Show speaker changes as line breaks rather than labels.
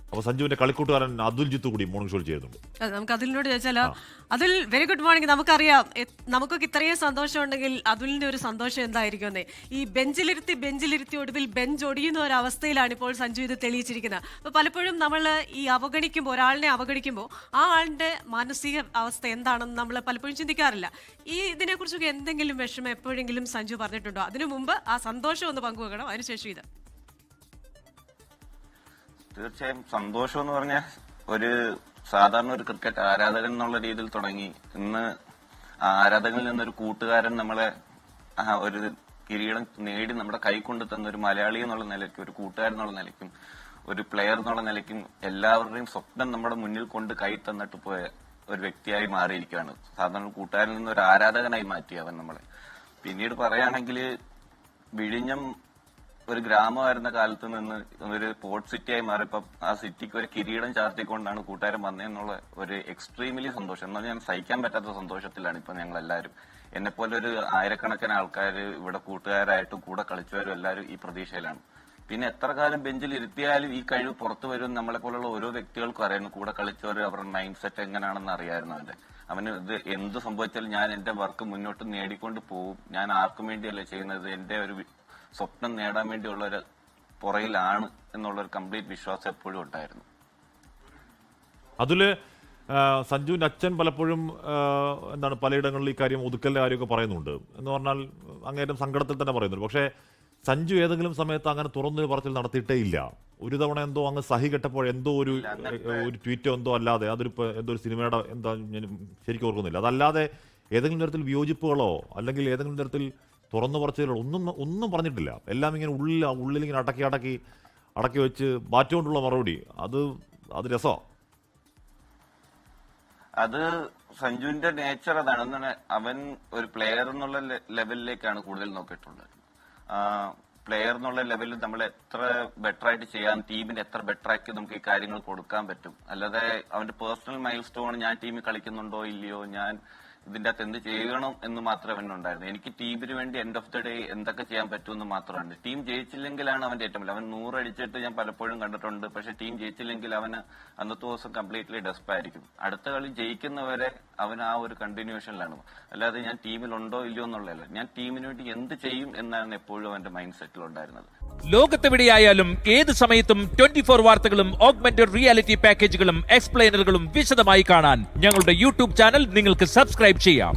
അപ്പോൾ സഞ്ജുവിന്റെ കളിക്കൂട്ടുകാരൻ അതുൽജിത്ത് കൂടി മോർണിംഗ് ഷോയിൽ ചെയ്യുന്നുണ്ട്.
നമുക്ക് അതിനോട് ചോദിച്ചാലോ. അതിൽ വെരി ഗുഡ് മോർണിംഗ്. നമുക്കറിയാം നമുക്കൊക്കെ ഇത്രയും സന്തോഷം ഉണ്ടെങ്കിൽ അതുലിന്റെ ഒരു സന്തോഷം എന്തായിരിക്കുമെന്നേ. ഈ ബെഞ്ചിലിരുത്തി ഒടുവിൽ ബെഞ്ച് ഒടിയുന്ന ഒരു അവസ്ഥയിലാണ് ഇപ്പോൾ സഞ്ജു ഇത് തെളിയിച്ചിരിക്കുന്നത്. അപ്പോൾ പലപ്പോഴും നമ്മൾ ഈ ഒരാളിനെ അവഗണിക്കുമ്പോൾ ആ ആളുടെ മാനസിക അവസ്ഥ എന്താണെന്ന് നമ്മൾ പലപ്പോഴും ചിന്തിക്കാറില്ല. ഈ ഇതിനെക്കുറിച്ചൊക്കെ എന്തെങ്കിലും വിഷമം എപ്പോഴെങ്കിലും സഞ്ജു പറഞ്ഞിട്ടുണ്ടോ? അതിനു മുമ്പ് ആ സന്തോഷം ഒന്ന് പങ്കുവെക്കണം, അതിനുശേഷം ഇത്.
തീർച്ചയായും സന്തോഷം എന്ന് പറഞ്ഞാൽ സാധാരണ ഒരു ക്രിക്കറ്റ് ആരാധകൻ എന്നുള്ള രീതിയിൽ തുടങ്ങി ഇന്ന് ആരാധകനിൽ നിന്നൊരു കൂട്ടുകാരൻ നമ്മളെ ഒരു കിരീടം നേടി നമ്മുടെ കൈ കൊണ്ട് തന്ന ഒരു മലയാളി എന്നുള്ള നിലയ്ക്കും ഒരു കൂട്ടുകാരൻ എന്നുള്ള നിലയ്ക്കും ഒരു പ്ലെയർ എന്നുള്ള നിലയ്ക്കും എല്ലാവരുടെയും സ്വപ്നം നമ്മുടെ മുന്നിൽ കൊണ്ട് കൈ തന്നിട്ട് പോയ ഒരു വ്യക്തിയായി മാറിയിരിക്കുകയാണ്. സാധാരണ കൂട്ടുകാരിൽ നിന്ന് ഒരു ആരാധകനായി മാറ്റി അവൻ നമ്മളെ. പിന്നീട് പറയുകയാണെങ്കിൽ വിഴിഞ്ഞം ഒരു ഗ്രാമമായിരുന്ന കാലത്ത് നിന്ന് ഒരു പോർട്ട് സിറ്റിയായി മാറിയപ്പോൾ ആ സിറ്റിക്ക് ഒരു കിരീടം ചാർത്തിക്കൊണ്ടാണ് കൂട്ടുകാരൻ വന്നതെന്നുള്ള ഒരു എക്സ്ട്രീംലി സന്തോഷം. എന്നാൽ ഞാൻ സഹിക്കാൻ പറ്റാത്ത സന്തോഷത്തിലാണ് ഇപ്പൊ ഞങ്ങൾ എല്ലാവരും. എന്നെപ്പോലെ ഒരു ആയിരക്കണക്കിന് ആൾക്കാർ ഇവിടെ കൂട്ടുകാരായിട്ടും കൂടെ കളിച്ചവരും എല്ലാവരും ഈ പ്രതീക്ഷയിലാണ്. പിന്നെ എത്ര കാലം ബെഞ്ചിൽ ഇരുത്തിയാലും ഈ കഴിവ് പുറത്തു വരും നമ്മളെ പോലുള്ള ഓരോ വ്യക്തികൾക്കും അറിയുന്നു. കൂടെ കളിച്ചവർ അവരുടെ മൈൻഡ് സെറ്റ് എങ്ങനെയാണെന്ന് അറിയായിരുന്നു അവന് ഇത് എന്ത് സംഭവിച്ചാലും ഞാൻ എന്റെ വർക്ക് മുന്നോട്ട് നേടിക്കൊണ്ട് പോകും. ഞാൻ ആർക്കും വേണ്ടിയല്ല ചെയ്യുന്നത്, എന്റെ ഒരു സ്വപ്നം നേടാൻ വേണ്ടിയുള്ള ഒരു പുറയിലാണ് എന്നുള്ളൊരു കംപ്ലീറ്റ് വിശ്വാസം എപ്പോഴും ഉണ്ടായിരുന്നു.
അതില് സഞ്ജുവിന്റെ അച്ഛൻ പലപ്പോഴും പലയിടങ്ങളിൽ ഈ കാര്യം ഒതുക്കലിന്റെ കാര്യമൊക്കെ പറയുന്നുണ്ട്. എന്ന് പറഞ്ഞാൽ അങ്ങേറ്റം സങ്കടത്തിൽ തന്നെ പറയുന്നുണ്ട്. പക്ഷേ സഞ്ജു ഏതെങ്കിലും സമയത്ത് അങ്ങനെ തുറന്നൊരു പറച്ചിൽ നടത്തിയിട്ടേ ഇല്ല. ഒരു തവണ എന്തോ അങ്ങ് സഹി കെട്ടപ്പോൾ എന്തോ ഒരു ട്വീറ്റോ എന്തോ അല്ലാതെ എന്തോ ഒരു സിനിമയുടെ ഞാൻ ശരിക്കും ഓർക്കുന്നില്ല. അതല്ലാതെ ഏതെങ്കിലും തരത്തിൽ വിയോജിപ്പുകളോ അല്ലെങ്കിൽ ഏതെങ്കിലും തരത്തിൽ തുറന്നു പറച്ചിലുകളോ ഒന്നും പറഞ്ഞിട്ടില്ല. എല്ലാം ഇങ്ങനെ ഉള്ളിലിങ്ങനെ അടക്കി വെച്ച് മാറ്റുകൊണ്ടുള്ള മറുപടി. അത് രസമാണ്.
അത് സഞ്ജുവിന്റെ നേച്ചർ അതാണ്. അവൻ ഒരു പ്ലെയർ എന്നുള്ള ലെവലിലേക്കാണ് കൂടുതൽ നോക്കിയിട്ടുള്ളത്. പ്ലെയർ എന്നുള്ള ലെവലിൽ നമ്മൾ എത്ര ബെറ്റർ ആയിട്ട് ചെയ്യാം, ടീമിന് എത്ര ബെറ്റർ ആക്കി നമുക്ക് ഈ കാര്യങ്ങൾ കൊടുക്കാൻ പറ്റും. അല്ലാതെ അവന്റെ പേഴ്സണൽ മൈൽ സ്റ്റോൺ ഞാൻ ടീമിൽ കളിക്കുന്നുണ്ടോ ഇല്ലയോ, ഞാൻ ഇതിന്റെ അകത്ത് എന്ത് ചെയ്യണം എന്ന് മാത്രമേ അവനുണ്ടായിരുന്നു. എനിക്ക് ടീമിന് വേണ്ടി എൻഡ് ഓഫ് ദി ഡേ എന്തൊക്കെ ചെയ്യാൻ പറ്റുമെന്ന് മാത്രമാണ്. ടീം ജയിച്ചില്ലെങ്കിലാണ് അവന്റെ ഏറ്റവും വലിയ. അവൻ 100 അടിച്ചിട്ട് ഞാൻ പലപ്പോഴും കണ്ടിട്ടുണ്ട്. പക്ഷെ ടീം ജയിച്ചില്ലെങ്കിൽ അവന് അന്നത്തെ ദിവസം കംപ്ലീറ്റ്ലി ഡെസ്പായിരിക്കും. അടുത്ത കളി ജയിക്കുന്നവരെ അവൻ ആ ഒരു കണ്ടിന്യൂഷനിലാണ്. അല്ലാതെ ഞാൻ ടീമിലുണ്ടോ ഇല്ലയോ എന്നുള്ളതല്ല, ഞാൻ ടീമിന് വേണ്ടി എന്ത് ചെയ്യും എന്നാണ് എപ്പോഴും അവന്റെ മൈൻഡ് സെറ്റിൽ ഉണ്ടായിരുന്നത്.
ലോകത്തെവിടെയായാലും ഏത് സമയത്തും 24 വാർത്തകളും ഓഗ്മെന്റഡ് റിയാലിറ്റി പാക്കേജുകളും എക്സ്പ്ലെയിനറുകളും വിശദമായി കാണാൻ ഞങ്ങളുടെ യൂട്യൂബ് ചാനൽ നിങ്ങൾക്ക് സബ്സ്ക്രൈബ് ചെയ്യാം.